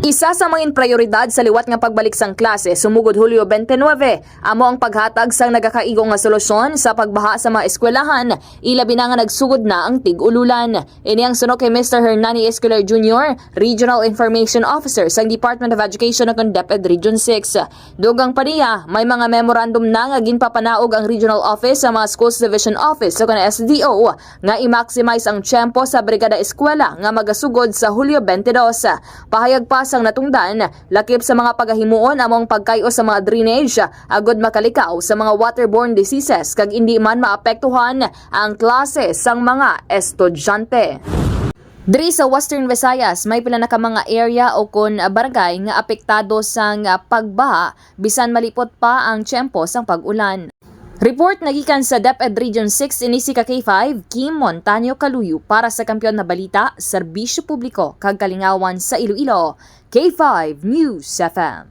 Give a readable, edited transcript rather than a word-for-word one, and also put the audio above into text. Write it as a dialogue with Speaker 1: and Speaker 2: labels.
Speaker 1: Isa sa mga prioridad sa liwat nga pagbalik sang klase sumugod Hulyo 29 amo ang paghatag sang nagakaigo nga solusyon sa pagbaha sa mga eskwelahan, ilabi na nga nagsugod na ang tig-ululan. Ini ang suno kay Mr. Hernani Escolar Jr., Regional Information Officer sa Department of Education ng DepEd Region 6. Dugang pa niya, may mga memorandum na nga ginpapanaog ang Regional Office sa mga Schools Division Office sa SDO nga i-maximize ang tiyempo sa brigada eskwela nga magasugod sa Hulyo 22. Pahayag pa sang natungdan, lakip sa mga pagahimuon among pagkayo sa mga drainage agod makalikaw sa mga waterborne diseases kag hindi man maapektuhan ang klase sang mga estudyante. Diri sa Western Visayas, may pila na ka mga area o kun barangay nga apektado sang pagbaha bisan malipot pa ang tiyempo sang pag-ulan. Report nagikan sa DepEd Region 6 inisi ka K5, Kim Montaño Caluyo para sa Kampiyon na Balita, Serbisyo Publiko kag Kalingawan sa Iloilo, K5 News FM.